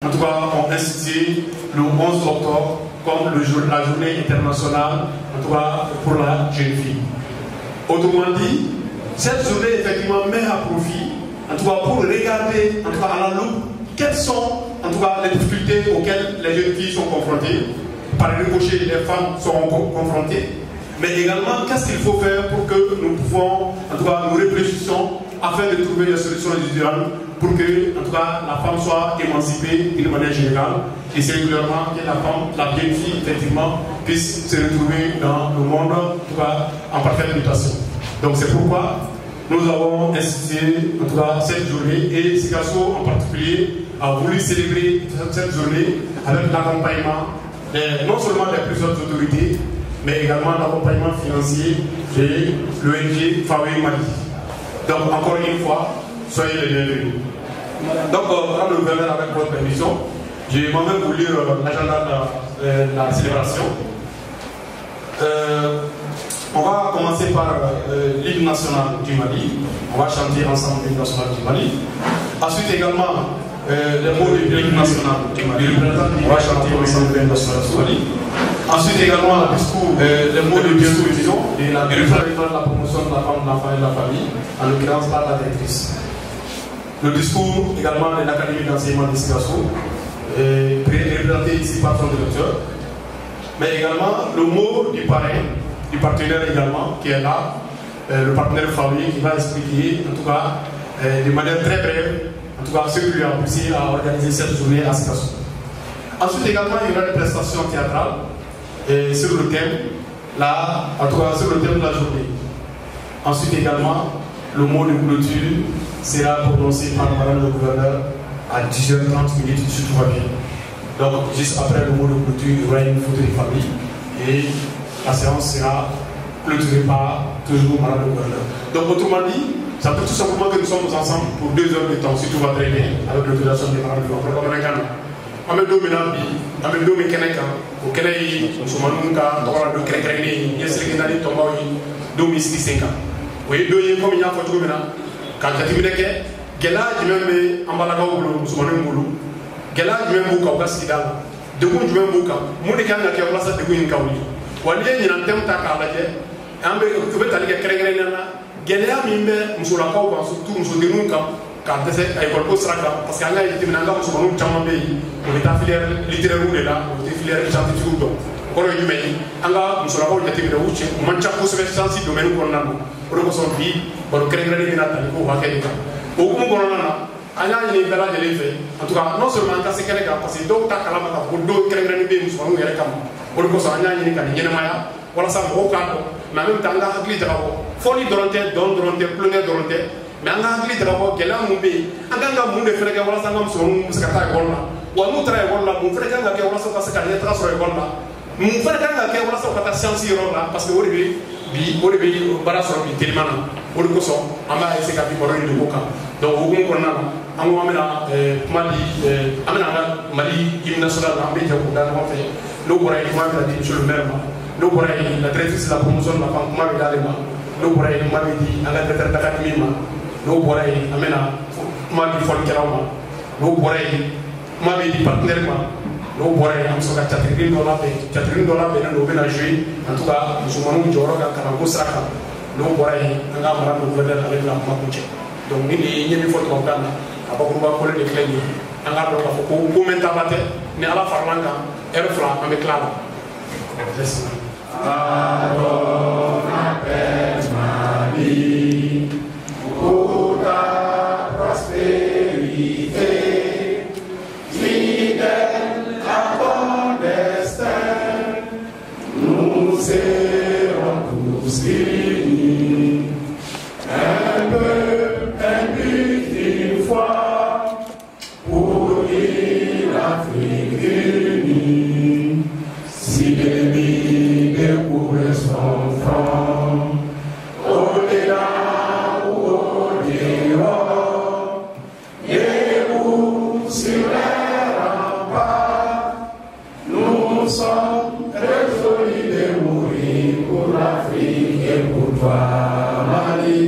En tout cas, ont institué le 11 octobre comme la journée internationale, en tout cas pour la jeune fille. Autrement dit, cette journée effectivement met à profit, en tout cas pour regarder, en tout cas à la loupe, quelles sont en tout cas les difficultés auxquelles les jeunes filles sont confrontées. Par ricochet, les femmes seront confrontées. Mais également, qu'est-ce qu'il faut faire pour que nous pouvons, en tout cas, nous réfléchissons afin de trouver des solutions individuelles pour que, en tout cas, la femme soit émancipée d'une manière générale et singulièrement que la femme, la vieille fille, effectivement, puisse se retrouver dans le monde, en tout cas, en parfaite mutation. Donc c'est pourquoi nous avons institué, en tout cas, cette journée et Sikasso en particulier a voulu célébrer cette journée avec l'accompagnement non seulement des plus hautes autorités, mais également l'accompagnement financier de l'ONG Fawe Mali. Donc encore une fois, soyez les bienvenus. Donc, madame le gouverneur, avec votre permission, je vais moi-même vous lire l'agenda de la célébration. On va commencer par l'hymne national du Mali. On va chanter ensemble l'hymne national du Mali. Ensuite également, les mots de l'hymne national du Mali. On va chanter ensemble l'hymne national du Mali. Ensuite également, les mots de bienvenue et la promotion de la femme, de l'enfant et de la famille, en l'occurrence par la directrice. Le discours également de l'Académie d'enseignement de Sikasso, représenté ici par son directeur. Mais également le mot du parrain, du partenaire également, qui est là, le partenaire Fawe, qui va expliquer, en tout cas, de manière très brève, en tout cas, ce qui lui a poussé à organiser cette journée à Sikasso. Ensuite également, il y aura des prestations théâtrales sur le thème, en tout cas, sur le thème de la journée. Ensuite également, le mot de clôture sera prononcé par madame le gouverneur à 10h30 si tout va bien. Donc, juste après le mot de clôture, il y aura une photo de famille et la séance sera clôturée par toujours madame le gouverneur. Donc, autrement dit, ça peut tout simplement que nous sommes ensemble pour 2 heures de temps, si tout va très bien, avec l'autorisation de madame le gouverneur. Amendo Minabi, Amendo Mikeneka, au Kenai, Sumanunka, Tora de Krekeni, Yesekinari Tomoyi, Domiski Senka. Oui, deux yeux comme il y a photo maintenant. Quand tu as dit que Gela, je vais me embalaga au boulot, Sumanou Boulou. Gela, je vais me bouca au Cassidal. De où je vais me bouca. Mounika n'a qu'à place de Gouin Kauli. Walier, il y a un thème takalaje. Ambe, tu veux aller à Krekena. Gela, Mimbe, Mousoulakao, surtout Mousoudinunka. Quand tu sais, à l'école Straka, parce qu'à l'âge de Minanga, Moussoumanou, Chamambe, on est affilié littéraire ou de là, on est affilié scientifique ou donc. On est humain. Anga, Moussoulakao, il y a des vidéos, on manque pour se faire sensi domaine qu'on a. On est son vie, on est créé des natales, on va faire des cas. Au bout qu'on a, il y a une belle de l'effet. En tout cas, non seulement quand c'est quelqu'un, parce que d'autres cas, pour d'autres créer des Moussoulakao, il y a des cas. On est conscient, il y a une cas, voilà ça, on va mais en même temps, on a un travaux. Folie d'oranté, plein d'oranté. Mais on a un travaux, quel a mon pays. On a un monde de frères qui ont un sur un secrétaire école là. Ou un autre école là, mon frère qui a un secrétaire sur l'école là. Mon frère qui a un secrétaire science là, parce que au début, bara sur le téléman. Au début, on va essayer de faire une boca. Donc, au bout qu'on a, on va Mali, hymne national, on va faire. Nous pourrons y dire sur le maire. Nous pourrons la directrice de la promotion de la femme, comment il a les mains. Nous pourrons y dire à la directrice de l'académie. Nous pourrons y amener comment il faut le faire. Nous pourrons y dire partenairement. Nous pourrons y dire $4,000 nous venons jouer. En tout cas, nous sommes nous jouons à Karango Saka. Nous pourrons y aller à la gouverneur avec la Mapuche. Donc, nous y faut le faire. Après, nous allons coller les clés. Nous allons pour maintenant battre. Nous allons faire l'anga. Elle fera avec la. Pour ta prospérité, fidèle à ton destin, nous serons tous unis. Un but, une foi, pour l'Afrique unie. Si l'ennemi découvre son front, au-delà ou au-dehors, debout sur les remparts, nous sommes résolus de mourir pour l'Afrique et pour toi, Mali.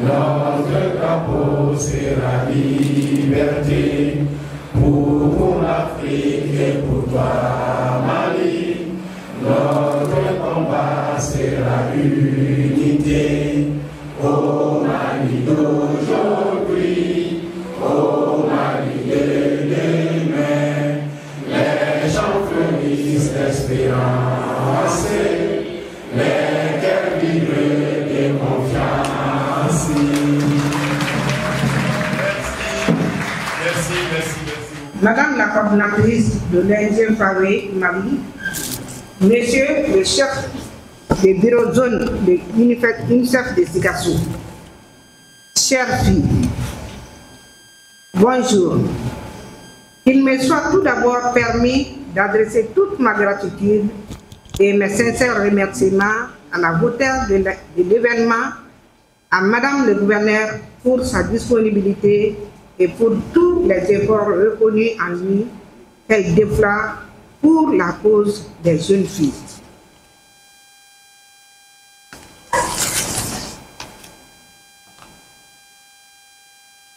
Notre drapeau sera liberté pour toi, Mali. Notre combat, c'est la unité. Au Mali d'aujourd'hui, au Mali de demain, les gens fleurissent d'espérance, les cœurs vibrent de confiance. Merci. Madame la coordinatrice de l'ONG Fawe Mali, Monsieur le chef des bureaux zone de l'UNICEF de Sikassou, chères filles, bonjour. Il me soit tout d'abord permis d'adresser toute ma gratitude et mes sincères remerciements à la votaire de l'événement, à Madame le gouverneur pour sa disponibilité et pour tous les efforts reconnus en lui qu'elle déploie pour la cause des jeunes filles.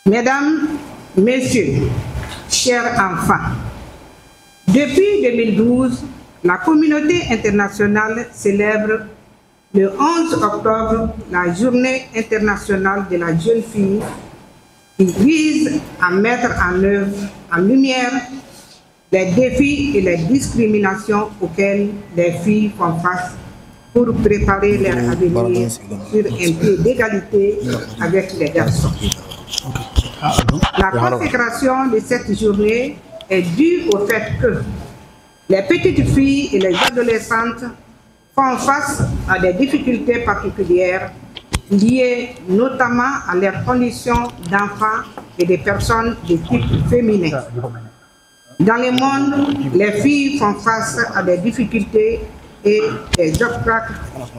Mesdames, Messieurs, chers enfants, depuis 2012, la communauté internationale célèbre le 11 octobre la Journée internationale de la jeune fille qui vise à mettre en lumière les défis et les discriminations auxquels les filles font face pour préparer leur avenir sur un pied d'égalité avec les garçons. La consécration de cette journée est due au fait que les petites filles et les adolescentes font face à des difficultés particulières liées notamment à leurs conditions d'enfants et de personnes de type féminin. Dans le monde, les filles font face à des difficultés et des obstacles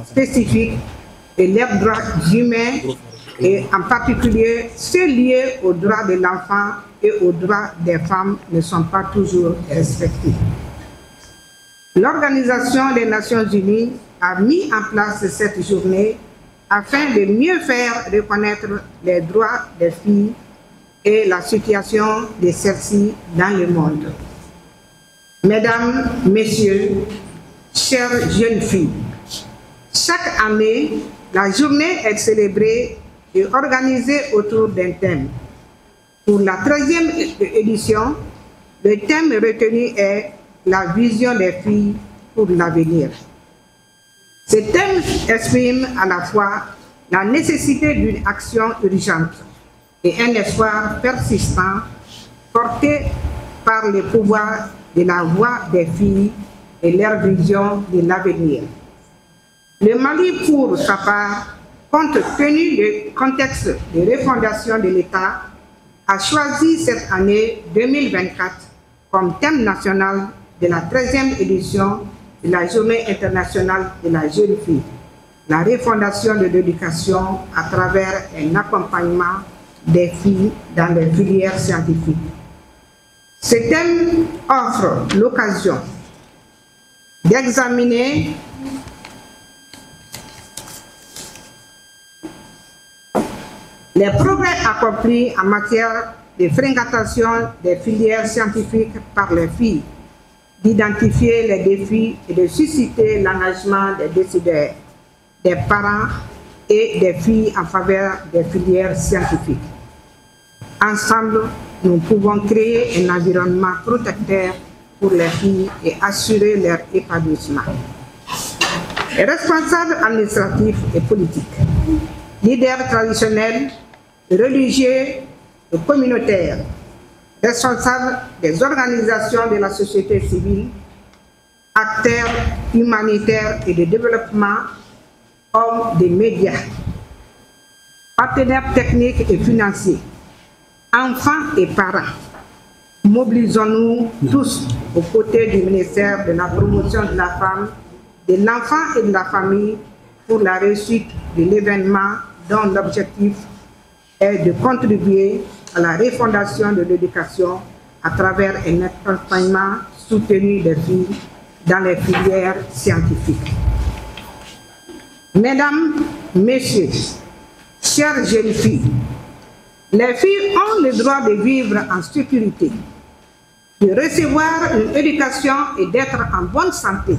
spécifiques et leurs droits humains, et en particulier ceux liés aux droits de l'enfant et aux droits des femmes ne sont pas toujours respectés. L'Organisation des Nations Unies a mis en place cette journée afin de mieux faire reconnaître les droits des filles et la situation de celles-ci dans le monde. Mesdames, Messieurs, chères jeunes filles, chaque année, la journée est célébrée et organisée autour d'un thème. Pour la 13e édition, le thème retenu est la vision des filles pour l'avenir. Ce thème exprime à la fois la nécessité d'une action urgente et un espoir persistant porté par le pouvoir de la voix des filles et leur vision de l'avenir. Le Mali, pour sa part, compte tenu du contexte de refondation de l'État, a choisi cette année 2024 comme thème national de la 13e édition de la Journée internationale de la jeune fille, la refondation de l'éducation à travers un accompagnement des filles dans les filières scientifiques. Ce thème offre l'occasion d'examiner les progrès accomplis en matière de fréquentation des filières scientifiques par les filles, d'identifier les défis et de susciter l'engagement des décideurs, des parents et des filles en faveur des filières scientifiques. Ensemble, nous pouvons créer un environnement protecteur pour les filles et assurer leur épanouissement. Les responsables administratifs et politiques, leaders traditionnels, religieux et communautaires, responsables des organisations de la société civile, acteurs humanitaires et de développement, hommes des médias, partenaires techniques et financiers, enfants et parents. Mobilisons-nous tous aux côtés du ministère de la Promotion de la Femme, de l'Enfant et de la Famille pour la réussite de l'événement dont l'objectif est de contribuer à la refondation de l'éducation à travers un accompagnement soutenu des filles dans les filières scientifiques. Mesdames, Messieurs, chères jeunes filles, les filles ont le droit de vivre en sécurité, de recevoir une éducation et d'être en bonne santé,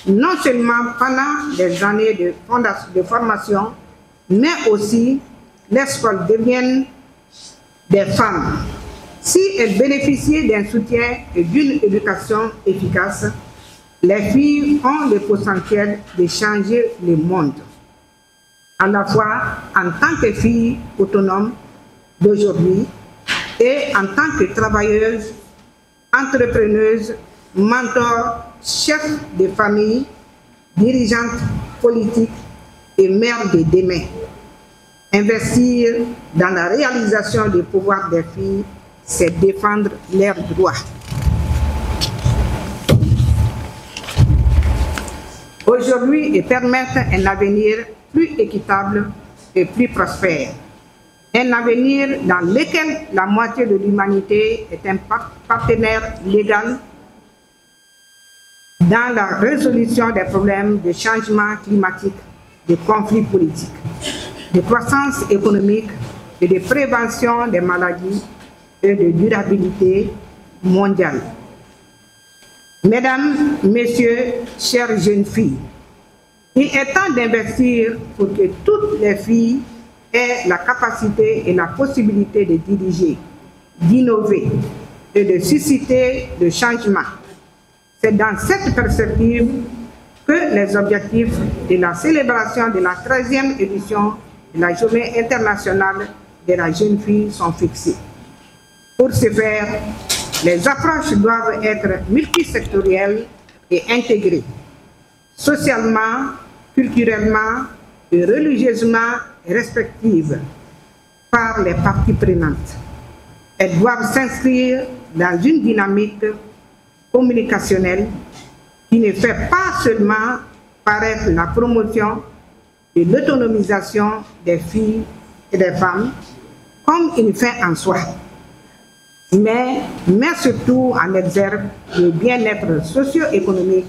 non seulement pendant les années de formation, mais aussi lorsqu'elles deviennent des femmes. Si elles bénéficient d'un soutien et d'une éducation efficace, les filles ont le potentiel de changer le monde, à la fois en tant que filles autonomes d'aujourd'hui et en tant que travailleuses, entrepreneuses, mentors, chefs de famille, dirigeantes politiques et mères de demain. Investir dans la réalisation du pouvoir des filles, c'est défendre leurs droits. Aujourd'hui, et permettre un avenir plus équitable et plus prospère. Un avenir dans lequel la moitié de l'humanité est un partenaire légal dans la résolution des problèmes de changement climatique, de conflits politiques, de croissance économique et de prévention des maladies et de durabilité mondiale. Mesdames, Messieurs, chères jeunes filles, il est temps d'investir pour que toutes les filles aient la capacité et la possibilité de diriger, d'innover et de susciter le changement. C'est dans cette perspective que les objectifs de la célébration de la 13e édition de la Journée internationale de la jeune fille sont fixés. Pour ce faire, les approches doivent être multisectorielles et intégrées, socialement, culturellement et religieusement respectives par les parties prenantes. Elles doivent s'inscrire dans une dynamique communicationnelle qui ne fait pas seulement paraître la promotion de l'autonomisation des filles et des femmes comme une fin en soi, mais met surtout en exergue le bien-être socio-économique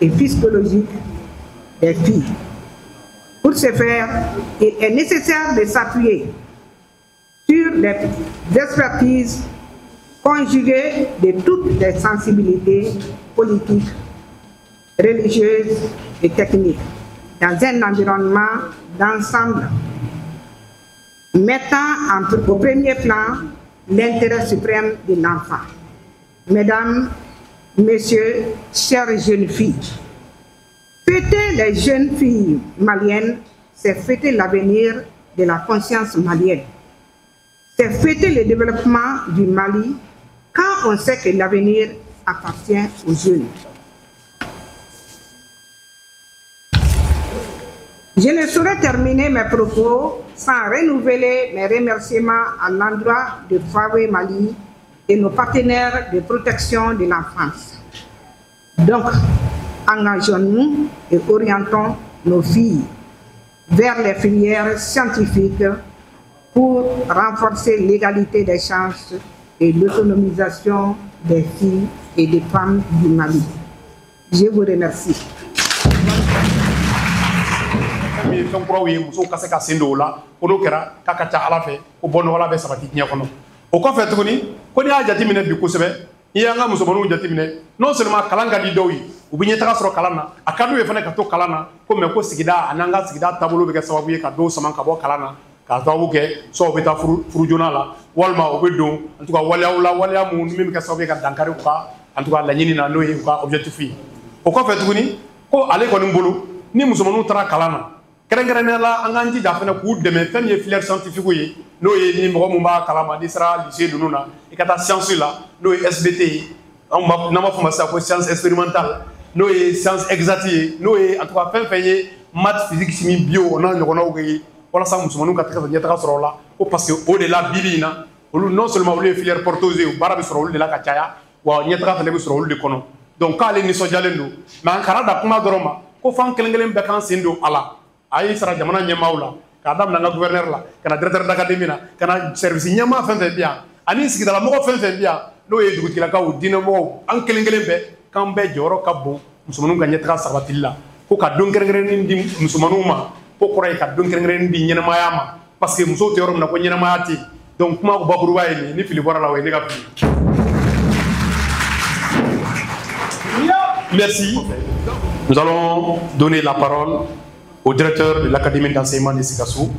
et physiologique des filles. Pour ce faire, il est nécessaire de s'appuyer sur les expertises conjuguées de toutes les sensibilités politiques, religieuses et techniques, dans un environnement d'ensemble mettant au premier plan l'intérêt suprême de l'enfant. Mesdames, Messieurs, chères jeunes filles, fêter les jeunes filles maliennes, c'est fêter l'avenir de la conscience malienne. C'est fêter le développement du Mali quand on sait que l'avenir appartient aux jeunes. Je ne saurais terminer mes propos sans renouveler mes remerciements à l'endroit de Huawei Mali et nos partenaires de protection de l'enfance. Donc, engageons-nous et orientons nos filles vers les filières scientifiques pour renforcer l'égalité des chances et l'autonomisation des filles et des femmes du Mali. Je vous remercie. Fɛn kuraw ye musow ka se ka sen don o la ko n'o kɛra k'a ka ca ala fɛ ko bɔnɔgɔla bɛ sabati diɲɛ kɔnɔ o kɔfɛ tuguni ko n'i y'a jateminɛ bi kosɛbɛ n'i y'an ka musomaninw jateminɛ non seulement kalan ka di dɔw ye u bɛ ɲɛtaga sɔrɔ kalan na a ka d'u ye fana ka to kalan na ko mɛ ko sigida a n'an ka sigida taabolo bɛ kɛ sababu ye ka dɔw sama ka bɔ kalan na k'a sababu kɛ soit u bɛ taa furu joona la walima u bɛ don en tout cas waleyaw la waleya mun min bɛ kɛ sababu ye ka dankari u ka en tout cas laɲini na n'o ye u ka objectif ye o kɔfɛ tuguni ko ale kɔni bolo ni musomaninw taara kalan na kɛrɛnkɛrɛnnenya la an k'an jija fana k'u dɛmɛ fɛn min ye filière scientifique ye n'o ye ni mɔgɔ mun b'a kalama n'i sera lycée ninnu na i ka taa science la n'o ye SBT ye n'an b'a fɔ ma sisan ko science expérimentale n'o ye science exacte ye n'o ye en tout cas fɛn fɛn ye maths physique chimie bio o n'a ɲɔgɔnnaw ye walasa musomaninw ka se ka ɲɛtaga sɔrɔ o la ko parce que o de la bibi in na olu non seulement olu ye filière porteuse ye baara bɛ sɔrɔ olu de la ka caya wa ɲɛtaga fana bɛ sɔrɔ olu de kɔnɔ donc k'ale nisɔndiyalen don mais an kana da kuma dɔrɔn ma ko f'an kelen kelen bɛɛ k'an sen don a la a y'i sara jamana ɲɛmaaw la k'a daminɛ an ka gouverneur la ka na directeur d'académie la ka na service ɲɛmaa fɛn fɛn bɛ yan ani sigidalamɔgɔ fɛn fɛn bɛ yan n'o ye dugutigilakaw diinɛmɔgɔw an kelen kelen bɛɛ k'an bɛɛ jɔyɔrɔ ka bon musomaninw ka ɲɛtaga sabatili la ko ka don kɛrɛnkɛrɛnnen di musomaninw ma ko kɔrɔ ye ka don kɛrɛnkɛrɛnnen di ɲɛnɛmaya ma parce que musow tɛ yɔrɔ min na ko ɲɛnɛmaya tɛ yen donc kuma bakuruba ye nin ye ni fili bɔra la o ye ne ka fili. Merci. Nous allons donner la parole au directeur de l'Académie d'enseignement de Sikasso,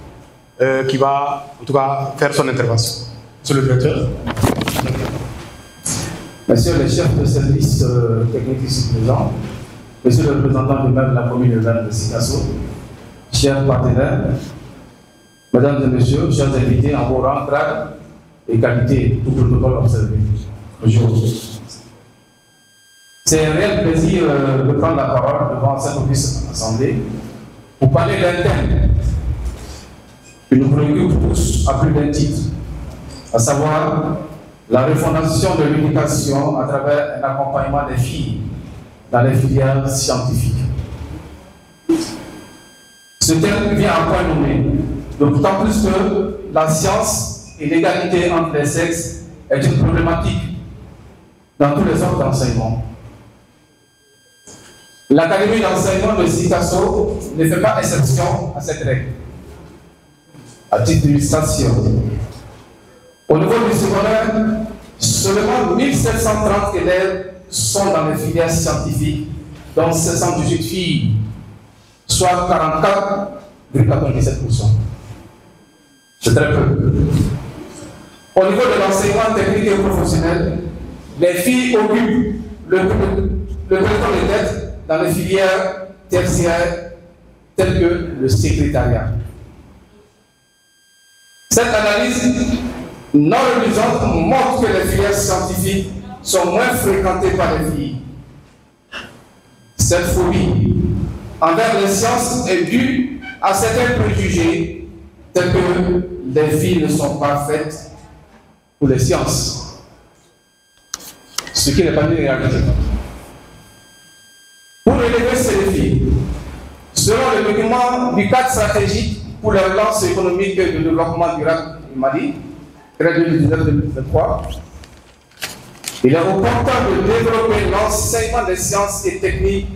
qui va en tout cas faire son intervention. Monsieur le directeur. Monsieur le chef de service technique ici présent, monsieur le représentant du maire de la commune urbaine de Sikasso, chers partenaires, mesdames et messieurs, chers invités en vos rangs, grades et qualités, tout protocole observé. Bonjour. C'est un réel plaisir de prendre la parole devant cette auguste assemblée pour parler d'un thème qui nous préoccupe tous à plus d'un titre, à savoir la refondation de l'éducation à travers un accompagnement des filles dans les filières scientifiques. Ce thème vient à point nommé, d'autant plus que la science et l'égalité entre les sexes est une problématique dans tous les ordres d'enseignement. L'Académie d'enseignement de Sikasso ne fait pas exception à cette règle. À titre d'illustration, au niveau du secondaire, seulement 1730 élèves sont dans les filières scientifiques, dont 718 filles, soit 44,97%. C'est très peu. Au niveau de l'enseignement technique et professionnel, les filles occupent le peloton de tête dans les filières tertiaires telles que le secrétariat. Cette analyse non reluisante montre que les filières scientifiques sont moins fréquentées par les filles. Cette phobie envers les sciences est due à certains préjugés tels que les filles ne sont pas faites pour les sciences, ce qui n'est pas une réalité. Pour relever ces défis, selon le document du cadre stratégique pour la relance économique et le développement durable du Mali, 2019-2023, il est opportun de développer l'enseignement des sciences et techniques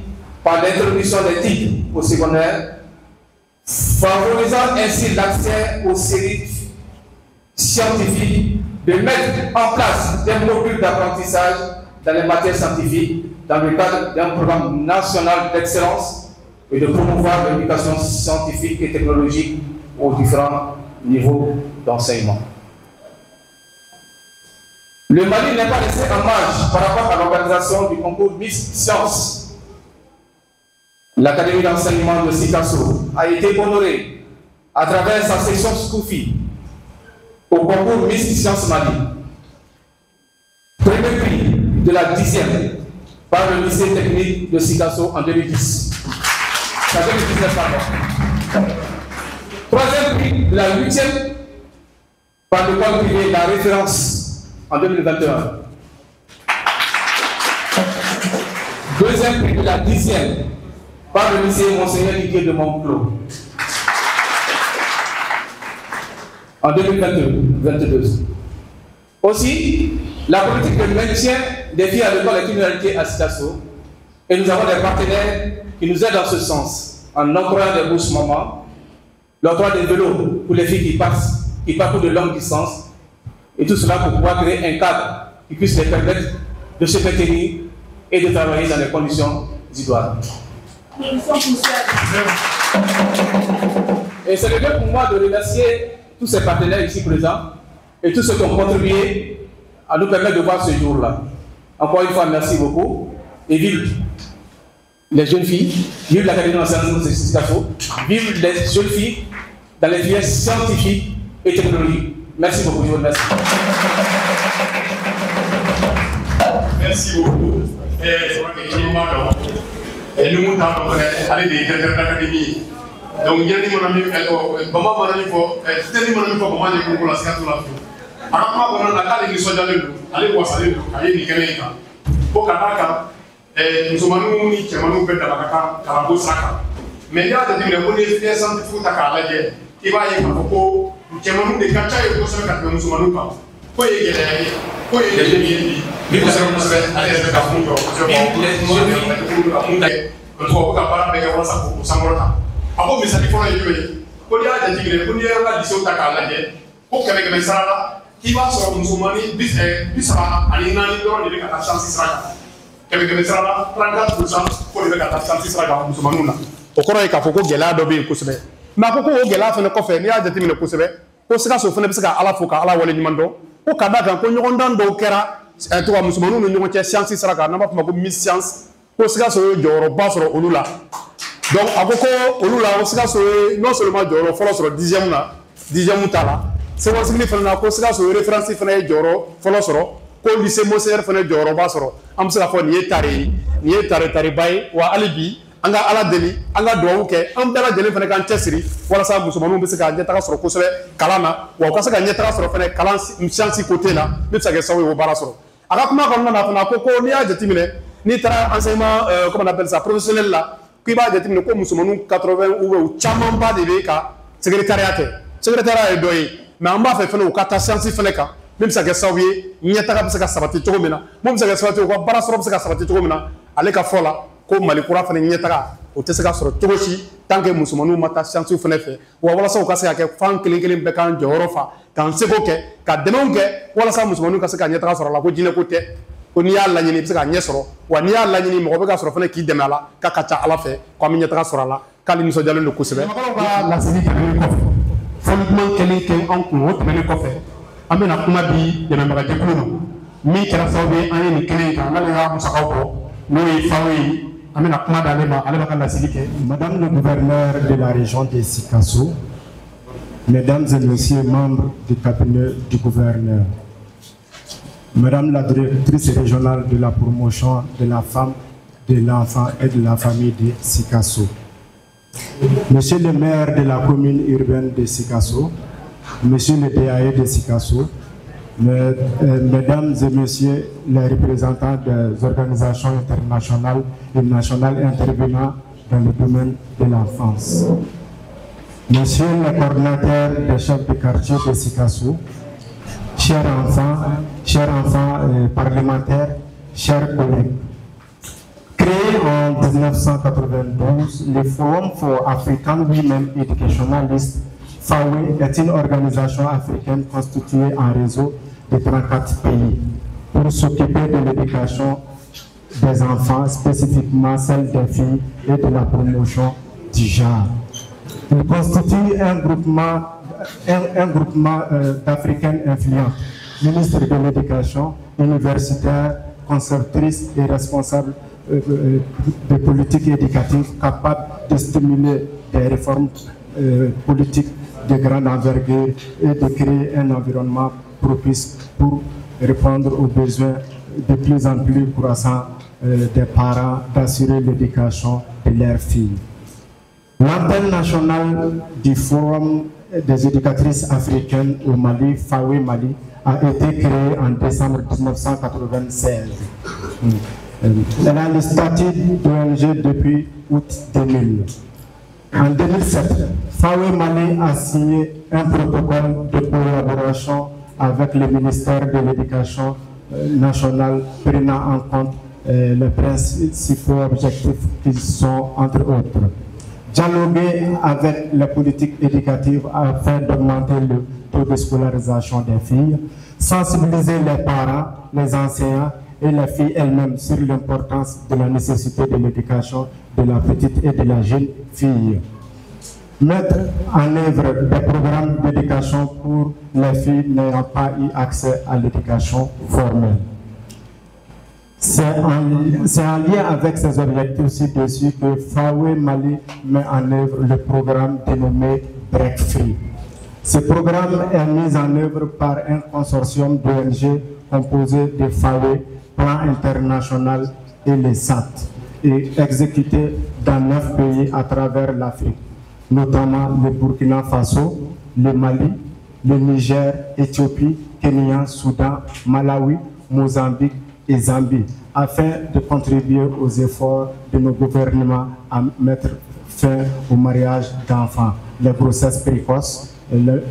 par l'introduction des titres au secondaire, favorisant ainsi l'accès aux séries scientifiques, de mettre en place des modules d'apprentissage dans les matières scientifiques dans le cadre d'un programme national d'excellence et de promouvoir l'éducation scientifique et technologique aux différents niveaux d'enseignement. Le Mali n'est pas laissé en marge par rapport à l'organisation du concours Miss Science. L'Académie d'enseignement de Sikasso a été honorée à travers sa section Scoufi au concours Miss Science Mali. Premier prix de la 10e par le lycée technique de Sikasso en 2010. En 2019, pardon. Troisième prix de la 8e par l'école privée La Référence en 2021. Deuxième prix de la 10e par le lycée Monseigneur Didier de Montclos en 2022. Aussi, la politique de maintien des filles à l'école est une réalité à Sikasso et nous avons des partenaires qui nous aident dans ce sens en octroyant des bourses mamans, l'octroi des vélos pour les filles qui parcourent de longues distances et tout cela pour pouvoir créer un cadre qui puisse les permettre de se maintenir et de travailler dans les conditions idoines. Et c'est le lieu pour moi de remercier tous ces partenaires ici présents et tous ceux qui ont contribué à nous permettre de voir ce jour-là. Encore une fois, merci beaucoup. Et vive les jeunes filles, vive l'Académie d'enseignement de Sikasso, vive les jeunes filles dans les filières scientifiques et technologiques. Merci beaucoup, je vous remercie. Merci beaucoup. Et nous, nous avons allé des l'académie. Donc, il y a des gens qui ont dit, comment on a dit, comment on a dit, akakuma kono na kale ni soja lelu ale wasale lu aye ni kene kan ko kanaka musomanu ni chemanu beta bakaka karabo saka mais ya de dire ko ni fi santi futa ka laje iba ye ko chemanu de kacha ye ko saka ka musomanu ka ko ye gele ko ye de ni ko saka musebe ale de ka fundo so ko le ko ka para be ka wasa ko samorata abo misali fona ye ko ya de dire ko ni ya la diso ta ka laje ko keme sala. Il va sur Moussoumani, bis ani nani dɔrɔn de bɛ ka taa chance sira kan kɛmɛ sara la 34% ko de bɛ ka taa santi sira kan musomaninw na o kɔrɔ ye k'a fɔ ko gɛlɛya dɔ bɛ yen kosɛbɛ mais a ko o gɛlɛya fana kɔfɛ n'i y'a jateminɛ kosɛbɛ ko Sikaso fana bɛ se ka Ala fo ka Ala wale ɲuman dɔn ko ka d'a kan ko ɲɔgɔndan dɔw kɛra tɔgɔ musomaninw ni ɲɔgɔn cɛ science sira kan n'an b'a fɔ o ma ko Miss Science ko Sikaso ye jɔyɔrɔba sɔrɔ olu la donc a ko olu la Sikaso ye non seulement jɔyɔrɔ fɔlɔ sɔrɔ 10e na 10e ta la sɛbɛnsigili fana na ko Sikaso ye référence fana ye jɔyɔrɔ fɔlɔ sɔrɔ ko lycée Mosher fana jɔyɔrɔba sɔrɔ an bɛ se k'a fɔ nin ye tare ye nin ye tare-tareba ye wa hali bi an ka Ala deli an ka duwawu kɛ an bɛɛ lajɛlen fana k'an cɛsiri walasa musomaninw bɛ se ka ɲɛtaga sɔrɔ kosɛbɛ kalan na wa u ka se ka ɲɛtaga sɔrɔ fana kalan science côté la min bɛ se ka kɛ sababu ye o baara sɔrɔ a ka kuma kɔnɔna na fana ko n'i y'a jateminɛ n'i taara enseignement comment on appelle ça professionnel la k'i b'a jateminɛ ko musomaninw 80 ou camanba de bɛ ka secrétariat kɛ secrétariat ye dɔ ye mais an b'a fɛ fana u ka taa science fana kan min bɛ se ka kɛ sababu ye ɲɛtaga bɛ se ka sabati cogo min na mun bɛ se ka kɛ sababu ye u ka baara sɔrɔ bɛ se ka sabati cogo min na ale ka fɔ la ko Mali kura fana ɲɛtaga o tɛ se ka sɔrɔ cogo si tant que musomaninw ma taa science fana fɛ wa walasa u ka se ka kɛ fan kelen kelen bɛɛ k'an jɔyɔrɔ fa k'an seko kɛ ka dɛmɛw kɛ walasa musomaninw ka se ka ɲɛtaga sɔrɔ a la ko jinɛ ko tɛ ko n'i y'a laɲini i bɛ se ka ɲɛ sɔrɔ wa n'i y'a laɲini mɔgɔ bɛ ka sɔrɔ fana k'i dɛmɛ a la k'a ka ca Ala fɛ ko an bɛ ɲɛtaga sɔrɔ a la k'ale nisɔndiyalen don kosɛbɛ. ɲamakalaw ka laseli tɛmɛnen kɔfɛ fɔli duman kɛlen kɛ an kun o tɛmɛnen kɔfɛ an bɛna kuma di dɛmɛbagajɛkulu ma min kɛra sababu ye an ye nin kɛnɛ in kan n'ale y'a musakaw bɔ n'o ye FAO ye an bɛna kuma d'ale ma ale b'a ka laseli kɛ. Madame le gouverneur de la région de Sikaso, Mesdames et Messieurs membres du cabinet du gouverneur, Madame la directrice régionale de la promotion de la femme, de l'enfant et de la famille de Sikaso, Monsieur le maire de la commune urbaine de Sikaso, Monsieur le DAE de Sikaso, Mesdames et Messieurs les représentants des organisations internationales et nationales intervenant dans le domaine de l'enfance, Monsieur le coordinateur des chefs de quartier de Sikaso, chers enfants parlementaires, chers collègues. Créé en 1992, le Forum for African Women Educationalists, FAWE, est une organisation africaine constituée en réseau de 34 pays pour s'occuper de l'éducation des enfants, spécifiquement celle des filles et de la promotion du genre. Il constitue un groupement d'Africaines influentes, ministres de l'éducation, universitaires, conceptrices et responsables de politiques éducatives capables de stimuler des réformes politiques de grande envergure et de créer un environnement propice pour répondre aux besoins de plus en plus croissants des parents d'assurer l'éducation de leurs filles. L'antenne nationale du Forum des éducatrices africaines au Mali, FAWE Mali, a été créée en décembre 1996. Elle a le statut d'ONG depuis août 2000. En 2007, FAWE Mali a signé un protocole de collaboration avec le ministère de l'Éducation nationale prenant en compte les principaux objectifs qui sont, entre autres, dialoguer avec la politique éducative afin d'augmenter le taux de scolarisation des filles, sensibiliser les parents, les enseignants et les filles elles-mêmes sur l'importance de la nécessité de l'éducation de la petite et de la jeune fille. Mettre en œuvre des programmes d'éducation pour les filles n'ayant pas eu accès à l'éducation formelle. C'est en lien avec ces objectifs ci-dessus que FAWE Mali met en œuvre le programme dénommé Break Free. Ce programme est mis en œuvre par un consortium d'ONG composé de FAWE, Plan International et les SAT, et exécuté dans 9 pays à travers l'Afrique, notamment le Burkina Faso, le Mali, le Niger, Éthiopie, Kenya, Soudan, Malawi, Mozambique et Zambie, afin de contribuer aux efforts de nos gouvernements à mettre fin au mariage d'enfants, les grossesses précoces, les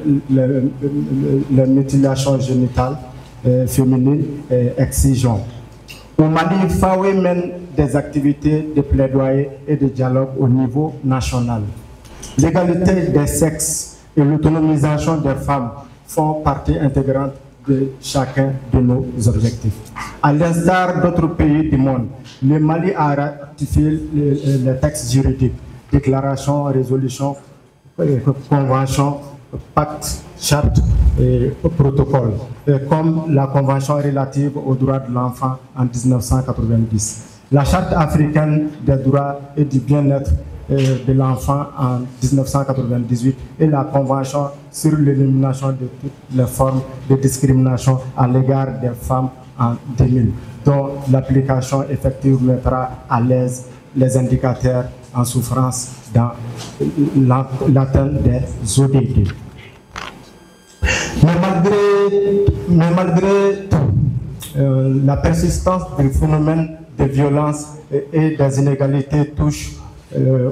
mutilations génitales féminines exigeantes. Au Mali, FAWE mène des activités de plaidoyer et de dialogue au niveau national. L'égalité des sexes et l'autonomisation des femmes font partie intégrante de chacun de nos objectifs. À l'instar d'autres pays du monde, le Mali a ratifié les textes juridiques, déclarations, résolutions, conventions, pactes, chartes et protocoles, comme la Convention relative aux droits de l'enfant en 1990, la Charte africaine des droits et du bien-être de l'enfant en 1998 et la Convention sur l'élimination de toutes les formes de discrimination à l'égard des femmes en 2000, dont l'application effective mettra à l'aise les indicateurs en souffrance dans l'atteinte des ODD. Mais malgré tout, la persistance du phénomène de violence et des inégalités touche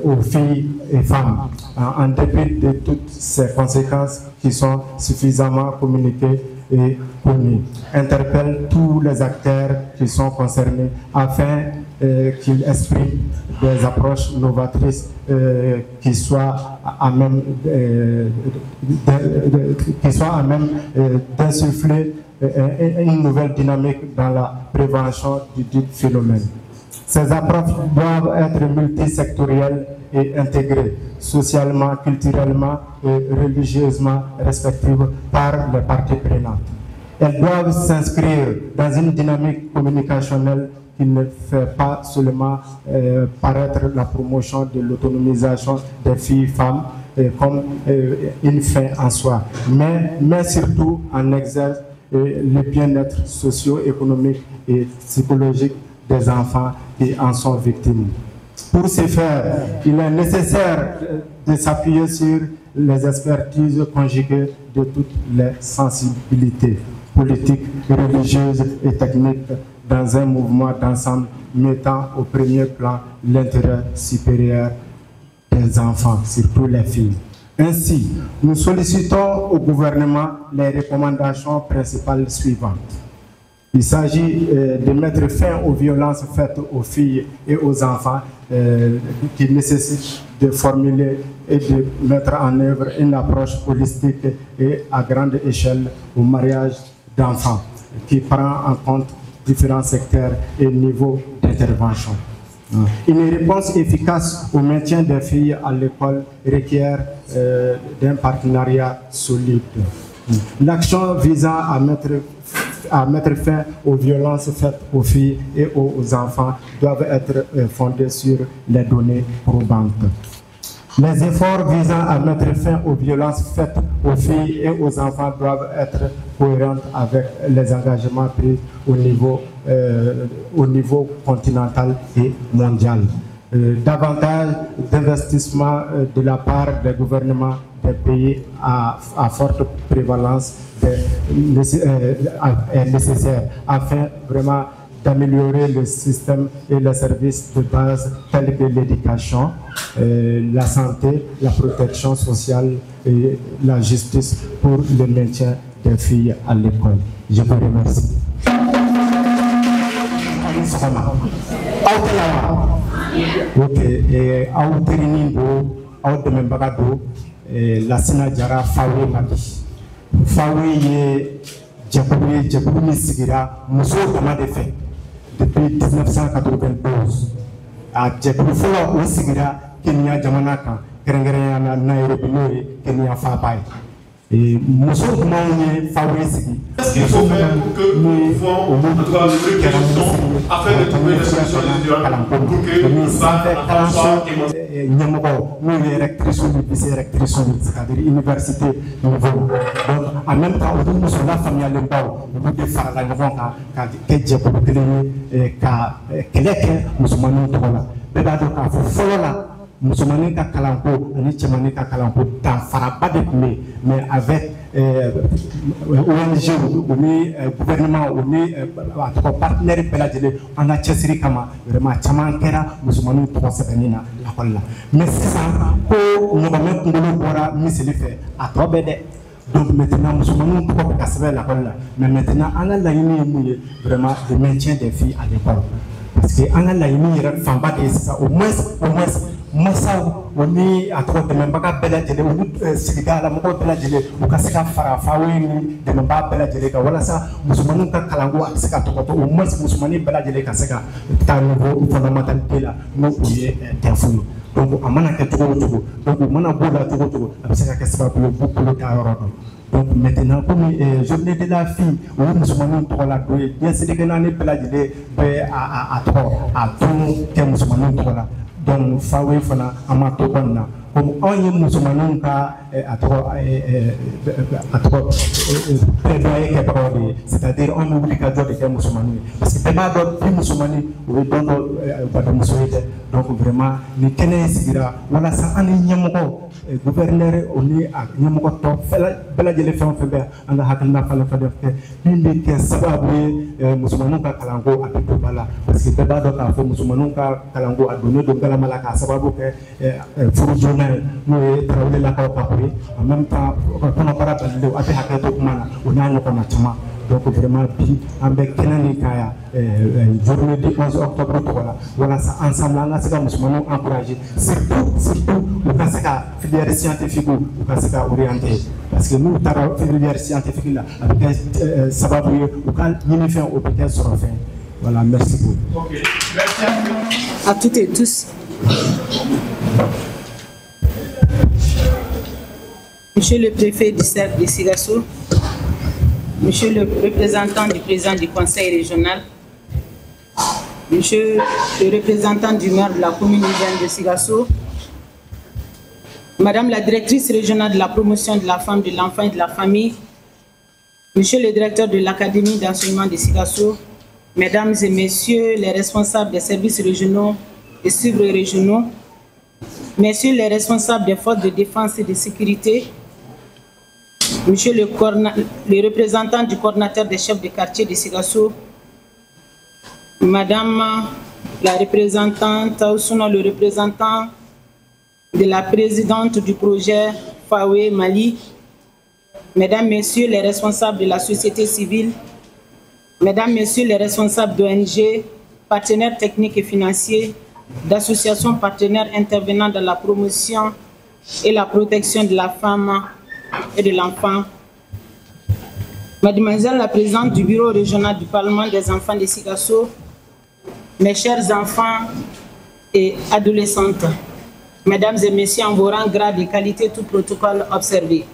aux filles et femmes, en dépit de toutes ces conséquences qui sont suffisamment communiquées et connues. Interpelle tous les acteurs qui sont concernés afin qu'ils expriment des approches novatrices qui soient à même d'insuffler une nouvelle dynamique dans la prévention du dit phénomène. Ces approches doivent être multisectorielles et intégrées, socialement, culturellement et religieusement respectives par les parties prenantes. Elles doivent s'inscrire dans une dynamique communicationnelle qui ne fait pas seulement paraître la promotion de l'autonomisation des filles-femmes comme une fin en soi, mais surtout en exerce le bien-être socio-économique et psychologique des enfants qui en sont victimes. Pour ce faire, il est nécessaire de s'appuyer sur les expertises conjuguées de toutes les sensibilités politiques, religieuses et techniques dans un mouvement d'ensemble mettant au premier plan l'intérêt supérieur des enfants, surtout les filles. Ainsi, nous sollicitons au gouvernement les recommandations principales suivantes. Il s'agit de mettre fin aux violences faites aux filles et aux enfants qui nécessitent de formuler et de mettre en œuvre une approche holistique et à grande échelle au mariage d'enfants qui prend en compte différents secteurs et niveaux d'intervention. Une réponse efficace au maintien des filles à l'école requiert d'un partenariat solide. L'action visant à mettre fin aux violences faites aux filles et aux enfants doivent être fondées sur les données probantes. Les efforts visant à mettre fin aux violences faites aux filles et aux enfants doivent être cohérents avec les engagements pris au niveau continental et mondial. Davantage d'investissements de la part des gouvernements des pays à forte prévalence est nécessaire afin vraiment d'améliorer le système et les services de base tels que l'éducation, la santé, la protection sociale et la justice pour le maintien des filles à l'école. Je vous remercie. Ok, la Sinajara Fawe Madi. Fawe ye Djakouni Sigira, Mousso Damadefe, depuis 1992. À Djakouni Fola ou Sigira, Kenya Jamanaka, Kerengerena Nairobi, Kenya Fabai. Et Mousso Damadefe, Fawe Sigi. Qu'est-ce qu'il faut faire pour que nous pouvons, en tout cas, les questions afin de trouver des solutions individuelles pour que nous soit Nyamoko, nous les rectrices c'est-à-dire université niveau. Donc en même temps, nous sommes la famille à l'embao, nous devons faire la novembre car qu'est-ce pour que les musulmans nous tombent. Mais donc à faut là. Musulmani ka kalanko ani cɛmani ka kalanko danfaraba de tun bɛ mais avec ONG u ni gouvernement u ni a tɔgɔ partenaire bɛɛ lajɛlen an ka cɛsiri kama vraiment caman kɛra musulmaniw tɔgɔ sɛbɛnni na lakɔli la mais sisan ko ɲɔgɔnmɛ kunkolo bɔra misiri fɛ a tɔ bɛ dɛ donc maintenant musulmaniw tɔgɔ bɛ ka sɛbɛn lakɔli la mais maintenant an ka laɲini ye mun ye vraiment le maintien des filles à l'école. parce que an ka laɲini yɛrɛ fanba de ye sisan au moins masaw o ni a tɔgɔ dɛmɛbaga bɛɛ lajɛlen olu sigida la mɔgɔw bɛɛ lajɛlen u ka se ka fara fawe ni dɛmɛbaga bɛɛ lajɛlen kan walasa musomaninw ka kalanko a bɛ se ka tɔgɔtɔ au moins musomanin bɛɛ lajɛlen ka se ka taa niveau fondamentalité la n'o o ye DEF ye donc a mana kɛ cogo o cogo donc u mana b'o la cogo o cogo a bɛ se ka kɛ sababu ye u b'u bolo ta yɔrɔ dɔn. Donc maintenant, comme journée de la fille, où nous sommes tous la douée, bien c'est que nous avons à tout que nous sommes tous là. Donc, Fawe Fana, Amatobana, comme on y est musulman, c'est-à-dire on oublie qu'à dire que musulman. Parce que pas d'autres musulmans, ou pas de musulmans. Donc vraiment, les Kenyans, voilà ça, on est yamoko. Gouverneur oni a nyamoko to bela jele fɛn fɛn bɛ an ka hakilina falen falen kɛ min bɛ kɛ sababu ye musomaninw ka kalanko a bɛ to ba la parce que bɛɛ b'a dɔn k'a fɔ musomaninw ka kalanko a donnen don galama la k'a sababu kɛ furu joona ye n'o ye tarawelelakaw ka ko ye en même temps kɔnɔbara balilenw a bɛ hakɛ to kuma na o n'a ɲɔgɔnna caman. Donc vraiment bi an bɛ kɛnɛ ni kaya journée du 11 octobre tɔgɔ la walasa ensemble an ka se ka musomaninw encourager surtout u ka se ka filière scientifique u ka se ka orienter parce que n'u taara filière scientifique la a bɛ kɛ sababu ye u ka ɲini fɛn o bɛ kɛ sɔrɔ fɛn. Voilà, merci beaucoup. Ok, merci à toutes et tous. Monsieur le préfet du cercle de Sigasso, Monsieur le représentant du président du conseil régional, Monsieur le représentant du maire de la commune urbaine de Sigasso, Madame la directrice régionale de la promotion de la femme, de l'enfant et de la famille, Monsieur le directeur de l'académie d'enseignement de Sigasso, Mesdames et Messieurs les responsables des services régionaux et sub-régionaux, Messieurs les responsables des forces de défense et de sécurité, Monsieur le représentant du coordinateur des chefs de quartier de Sigasso, Madame la représentante, ou sinon le représentant de la présidente du projet Fawe Mali, Mesdames, Messieurs les responsables de la société civile, Mesdames, Messieurs les responsables d'ONG, partenaires techniques et financiers, d'associations partenaires intervenant dans la promotion et la protection de la femme et de l'enfant, Mademoiselle la présidente du bureau régional du Parlement des enfants de Sigasso, mes chers enfants et adolescentes, Mesdames et Messieurs, en vos rangs, grades et qualités, tout protocole observé.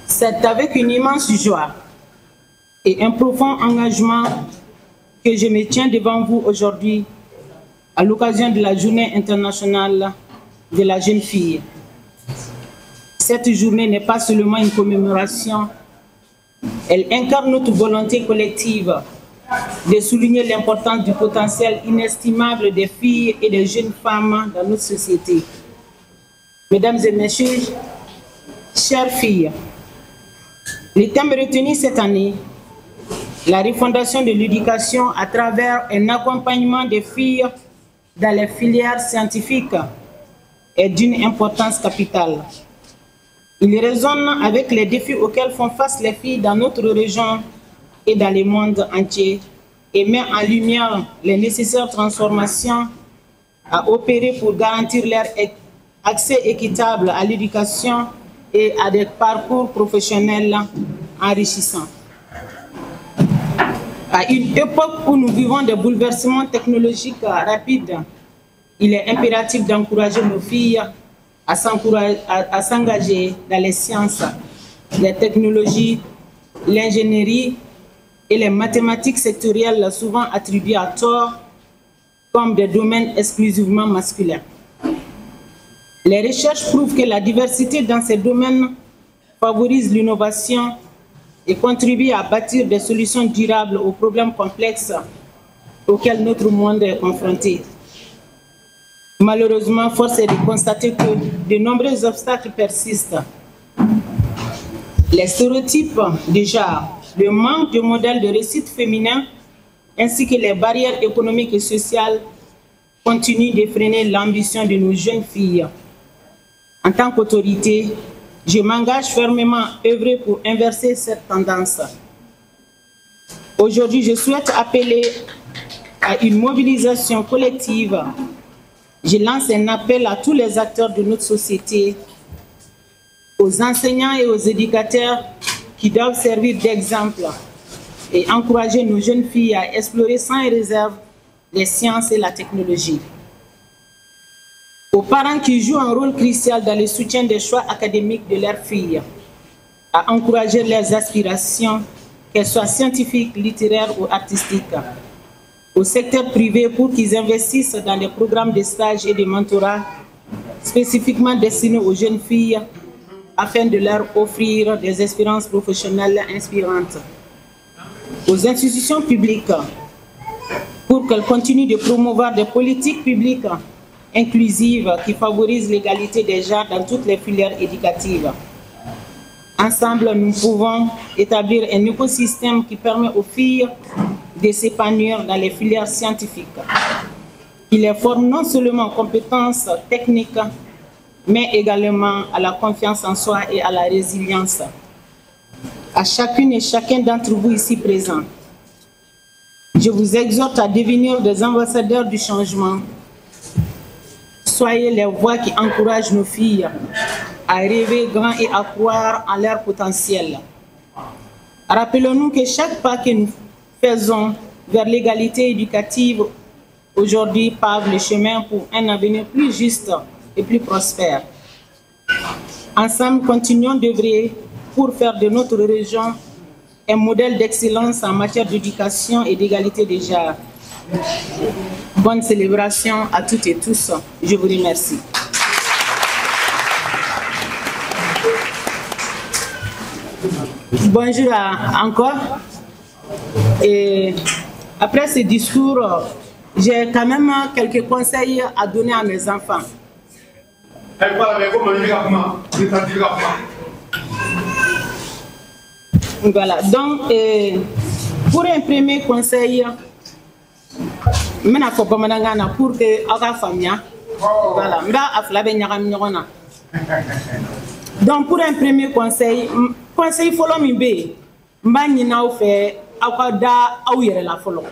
C'est avec une immense joie et un profond engagement que je me tiens devant vous aujourd'hui à l'occasion de la Journée internationale de la jeune fille. Cette journée n'est pas seulement une commémoration, elle incarne notre volonté collective de souligner l'importance du potentiel inestimable des filles et des jeunes femmes dans notre société. Mesdames et Messieurs, chères filles, le thème retenu cette année, la refondation de l'éducation à travers un accompagnement des filles dans les filières scientifiques, est d'une importance capitale. Il résonne avec les défis auxquels font face les filles dans notre région et dans le monde entier et met en lumière les nécessaires transformations à opérer pour garantir leur accès équitable à l'éducation et à des parcours professionnels enrichissants. À une époque où nous vivons des bouleversements technologiques rapides, il est impératif d'encourager nos filles à s'engager dans les sciences, les technologies, l'ingénierie et les mathématiques sectorielles souvent attribuées à tort comme des domaines exclusivement masculins. Les recherches prouvent que la diversité dans ces domaines favorise l'innovation et contribue à bâtir des solutions durables aux problèmes complexes auxquels notre monde est confronté. Malheureusement, force est de constater que de nombreux obstacles persistent. Les stéréotypes de genre, le manque de modèles de réussite féminin, ainsi que les barrières économiques et sociales continuent de freiner l'ambition de nos jeunes filles. En tant qu'autorité, je m'engage fermement à œuvrer pour inverser cette tendance. Aujourd'hui, je souhaite appeler à une mobilisation collective, je lance un appel à tous les acteurs de notre société, aux enseignants et aux éducateurs qui doivent servir d'exemple et encourager nos jeunes filles à explorer sans réserve les sciences et la technologie. Aux parents qui jouent un rôle crucial dans le soutien des choix académiques de leurs filles, à encourager leurs aspirations, qu'elles soient scientifiques, littéraires ou artistiques. Au secteur privé pour qu'ils investissent dans des programmes de stage et de mentorat spécifiquement destinés aux jeunes filles afin de leur offrir des expériences professionnelles inspirantes. Aux institutions publiques pour qu'elles continuent de promouvoir des politiques publiques inclusives qui favorisent l'égalité des genres dans toutes les filières éducatives. Ensemble, nous pouvons établir un écosystème qui permet aux filles de s'épanouir dans les filières scientifiques. Il les forme non seulement en compétences techniques, mais également à la confiance en soi et à la résilience. À chacune et chacun d'entre vous ici présents, je vous exhorte à devenir des ambassadeurs du changement. Soyez les voix qui encouragent nos filles à rêver grand et à croire en leur potentiel. Rappelons-nous que chaque pas que nous faisons vers l'égalité éducative aujourd'hui pave le chemin pour un avenir plus juste et plus prospère. Ensemble, continuons d'œuvrer pour faire de notre région un modèle d'excellence en matière d'éducation et d'égalité des genres. Bonne célébration à toutes et tous. Je vous remercie. Bonjour encore. Et après ce discours, j'ai quand même quelques conseils à donner à mes enfants. Voilà, donc pour un premier conseil, je pour que la famille, voilà, donc pour un premier conseil, conseil follow me be, mbani na fait akada au yere la follow.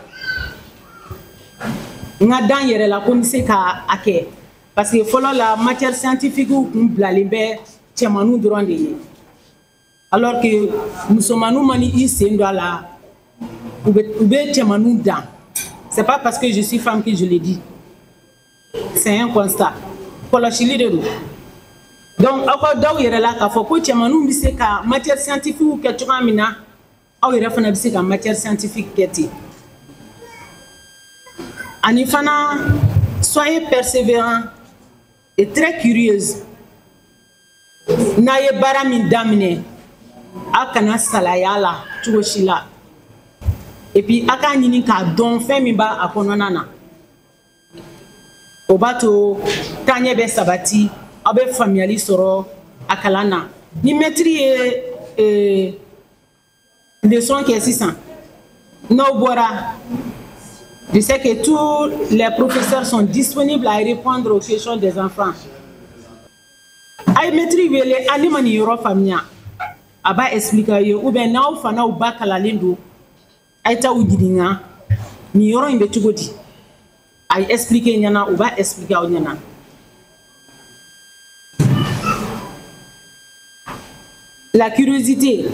Nga dan yere la comme c'est ake, parce que follow la matière scientifique ou blalebe tchemanou durant des. Alors que nous sommes nous mani ici dans la oube tchemanou dan. C'est pas parce que je suis femme que je le dis. C'est un constat. Follow chili de nous. Donc, après d'ailleurs, il y a là qu'il faut que tu aies une matière scientifique ou que tu as une matière scientifique. En ifana, soyez persévérants et très curieuse. N'ayez pas de damné. Akana salayala, tuoshila. Et puis, akani ka don femiba akononana. Obato, tanyebe sabati. Abe familiali soro akalana ni maîtrise leçon qui est 600 no bora. Je sais que tous les professeurs sont disponibles à répondre aux questions des enfants. Ay maîtrise les alimani yoro famia aba expliquer ou ben na ou fana ou bakala lindo ay ta udinga ni yoro imbe tugodi ay expliquer nyana ou ba expliquer nyana. La curiosité,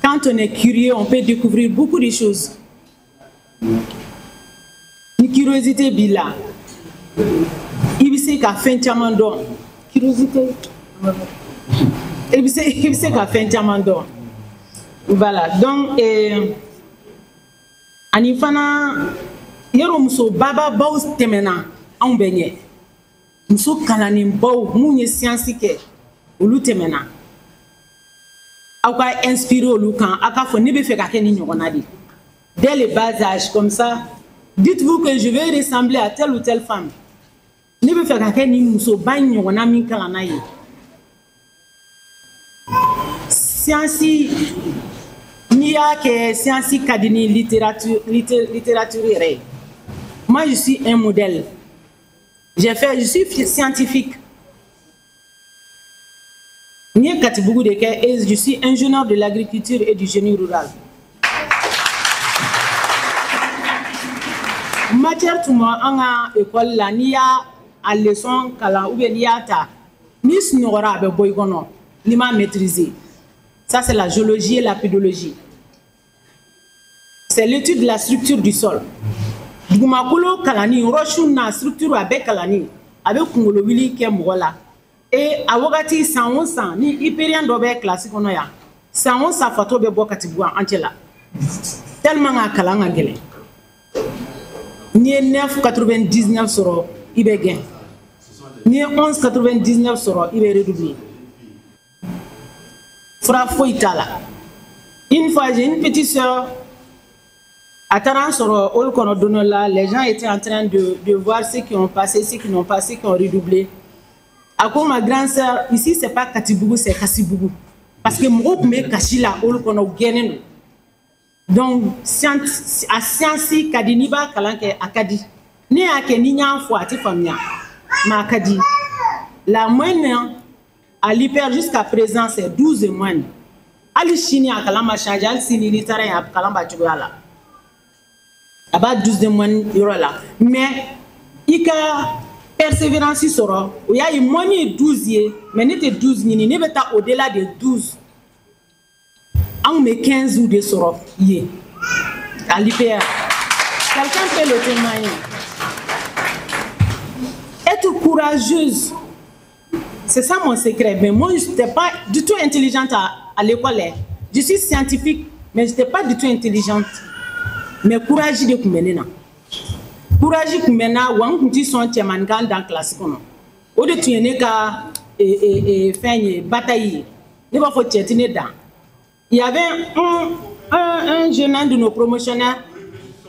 quand on est curieux, on peut découvrir beaucoup de choses. Une curiosité bila. Il sait qu'à fin de curiosité. Il sait qu'à fin de voilà. Donc, anifana, yero muso baba baus temena, on benye. Muso kalanim bau, mounye scientifique, ou lu temena. Aka inspiré au Lucan, aka faut ne faire qu'à ni dès le bas âge comme ça, dites-vous que je vais ressembler à telle ou telle femme. Ne me faire qu'à ni muso bagno wana mi kana ye. Science ni a que science kadini littérature ré. Moi je suis un modèle. Je suis scientifique. Je suis ingénieur de l'agriculture et du génie rural. matière tout moi en école là ni ya à leçon kala ou bien ni ya ta ni snora be boy kono ni ma maîtriser. Ça c'est la géologie et la pédologie. C'est l'étude de la structure du sol. Dugumakolo kalani rochu na structure avec kalani avec kungolo wili ke mola. Et à wagati 100 ni hyperien dobe classique ono ya. 100 photo be bokati bua antela. Tellement à kalanga gele. Ni 9,99 soro ibe gain. Ni 11,99 soro ibe redoubler. Fra foitala. Une fois j'ai une petite soeur à Taransoro, les gens étaient en train de voir ceux qui ont passé, ceux qui n'ont pas, ceux qui ont redoublé. À quoi ma grande sœur, ici c'est pas Katibougou, c'est Kassibougou. Parce que moi, je me cache là, donc, à science, Kadiniba, Kalanke, Akadi. Né à Kenya, fois, tu famille. Ma Akadi. La moyenne à l'hyper jusqu'à présent, c'est 12 moines. Ali Chini à Kalamba Change, Ali Sini Litare à Kalamba Tchouala. About 12 moines, là. Mais, il y a persévérance, il y a une moyenne 12 years, mais n'était 12 ni ne pas au-delà de 12. On met 15 ou de soro, à l'IPR. Quelqu'un peut le témoigner. Être courageuse, c'est ça mon secret. Mais moi, je n'étais pas du tout intelligente à l'école. Je suis scientifique, mais je n'étais pas du tout intelligente. Mais courage de Koumenena. Courage de Koumena, ou un petit son tiamangan dans la classe. Au de tu n'es qu'à faire bataille. Il va faut tirer dedans. Il y avait un jeune de nos promotionnaires,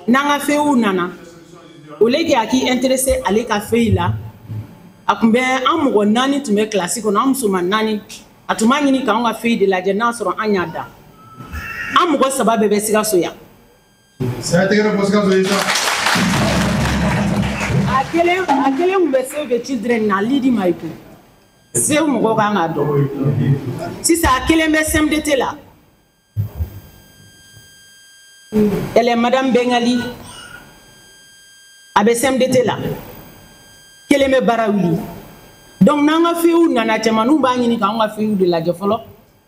Nanga fait ou Nana. Au lieu qui est intéressé à aller café là, à combien un nani tu mets classique, on a un souman nani, à tout manier quand on a fait de la jeunesse sur un yada. Un mot ça va bébé siga soya. C'est un terrain pour ce que ça. À quel moment de children na lidi maipu? C'est où mon gars si c'est à quel moment de là? Elle est Madame Bengali. Abesem d'été là. Quelle est mes baraouli? Donc, n'a fait où nana temanou bani quand on a fait où de la jeffolo?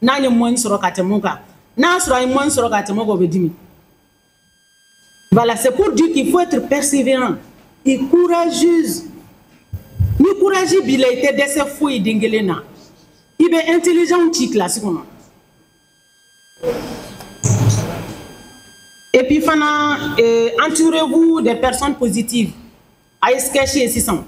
N'a ni moins sur Katemoka. N'a sera moins sur Katemoko vedimi. Voilà, c'est pour dire qu'il faut être persévérant et courageuse. Ni courageux, il a été de ses fouilles d'Ingelena. Il est intelligent, petit classique. Et puis, entourez-vous des personnes positives. À sketcher et 600.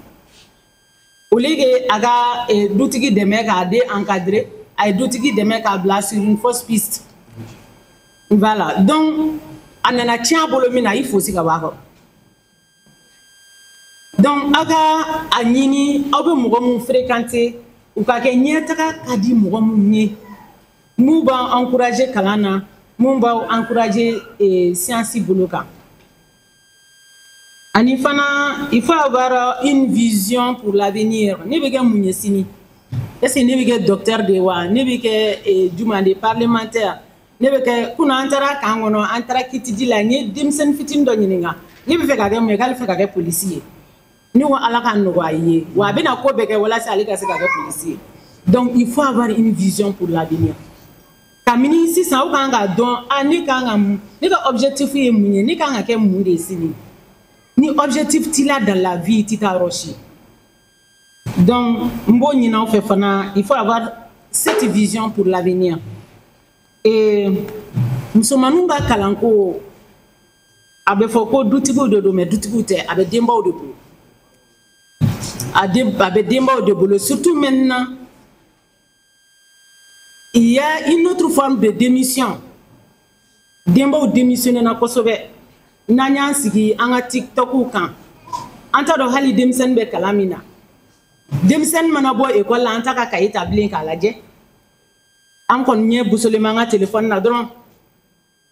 Au lieu de d'outils de mecs à encadrer, à d'outils de mecs à blasser sur une fausse piste. Voilà. Donc, on a tient bolomina, il faut aussi avoir. Donc, aga anini, aube mourou fréquenté, ou kake nyetaka kadi mourou nye. Mouba encourager Kalana. Mumba encourager science boloka. Anifana, il faut avoir une vision pour l'avenir. Ne bege mounyesini. Est-ce que ne bege docteur de wa, ne bege dumande parlementaire, ne bege kuna antara kangono antara kitidi la nye dimsen fitin do nyininga. Ne bege kage mwegal fe kage policier. Ni wa alaka no wa ye. Wa bena ko bege wala sa alika se kage policier. Donc il faut avoir une vision pour l'avenir. Kamini ici ça ou kanga don ani kanga ni ka objectif est munye ni kanga ke munde sini ni objectif tila dans la vie tita rochi. Donc mbo nyina fait fana il faut avoir cette vision pour l'avenir. Et musomanunga kalanko abe foko dutigo de do me dutigo te abe demba o de bo abe demba o de bo surtout maintenant. Il y a une autre forme de démission. Demba ou démissionner na kosobe. Nanya sigi anga TikTok ou kan. Anta do hali demisen be kalamina. Demisen manabo école la anta ka établir ka laje. An kon nye bousole manga téléphone na dron.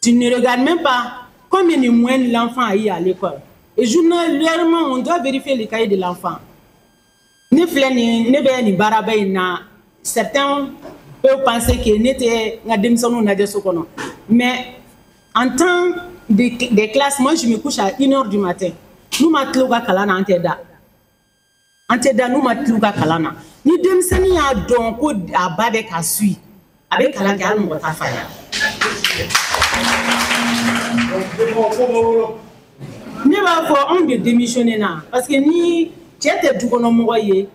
Tu ne regardes même pas combien de mois l'enfant a eu à l'école. Et journalièrement on doit vérifier les cahiers de l'enfant. Ne fleni ne be ni barabay na certains peut penser que n'était pas de mais en temps des classes, moi je me couche à 1h du matin. nous matluga kalana anteda nous matluga kalana ni demsani ya donc ko ababe ka sui avec kalanga al mo ta faya ne va faut on de démissionner na parce que ni j'étais du kono mo ye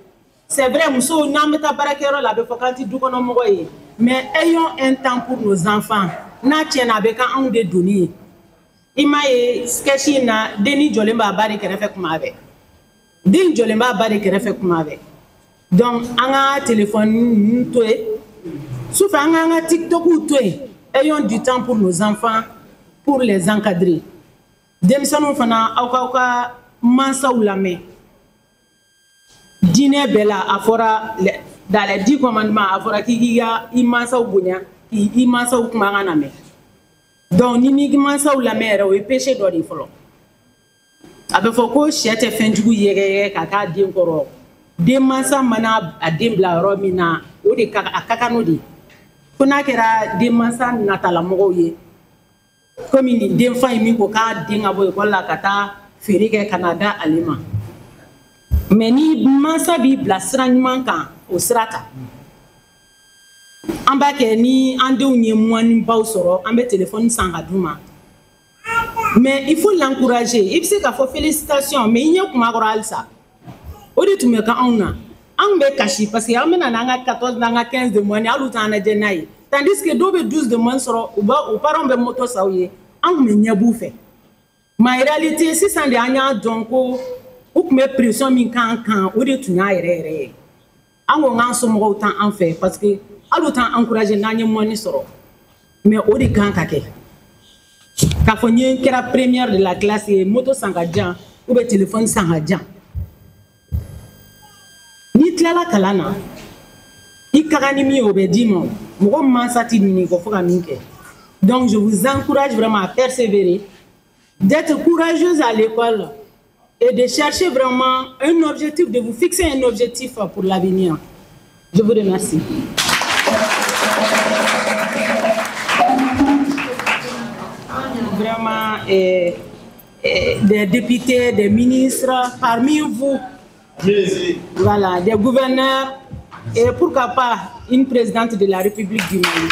c'est vrai muso na meta barakero la be fokanti du kono mo ye mais ayons un temps pour nos enfants na tiena avec on de donner imaye sketchy na deni jolemba bari kerefe kuma avec deni jolemba bari kerefe kuma avec donc anga téléphone toé sauf anga TikTok ou toé ayons du temps pour nos enfants pour les encadrer demsanu fana awka mansa ulame dîner bela afora dans les 10 commandements afora kigiya imansa ubunya imansa ukuma ngana me donc ni mansa ulame re o péché do di folo abe foko chete fenjugu yege kaka dem koro dem mansa mana adem bla romina o de kaka no di kuna kera dem mansa natala mogo ye comme il dem fa mi ko ka dinga boy ko la kata ferike Canada alima mais ni mansa bi blasragnement kan au srata amba ke ni ande unye mwani ba soro ambe téléphone sanga duma mais il faut l'encourager il sait qu'il faut félicitations mais il y a kuma koral ça o de tume ka onna ambe kashi parce que amena nanga 14 nanga 15 de mois ni aluta na jenai tandis que dobe 12 de mois soro ou parent be moto saouye an me nyabu fait ma réalité si ça de anya donc ou me pression min kan o de tunya ere an go ngan so mo temps en fait parce que aluta encourager nanye mo ni soro mais o de kan ka ke ka fonye kera première de la classe et moto sangadjan ou be téléphone sangadjan ni tlala kalana i kagani mi obedimo mo mansati ni ko foka minke. Donc je vous encourage vraiment à persévérer, d'être courageuse à l'école et de chercher vraiment un objectif, de vous fixer un objectif pour l'avenir. Je vous remercie. Vraiment, des députés, des ministres, parmi vous, voilà, des gouverneurs et pourquoi pas une présidente de la République du Mali.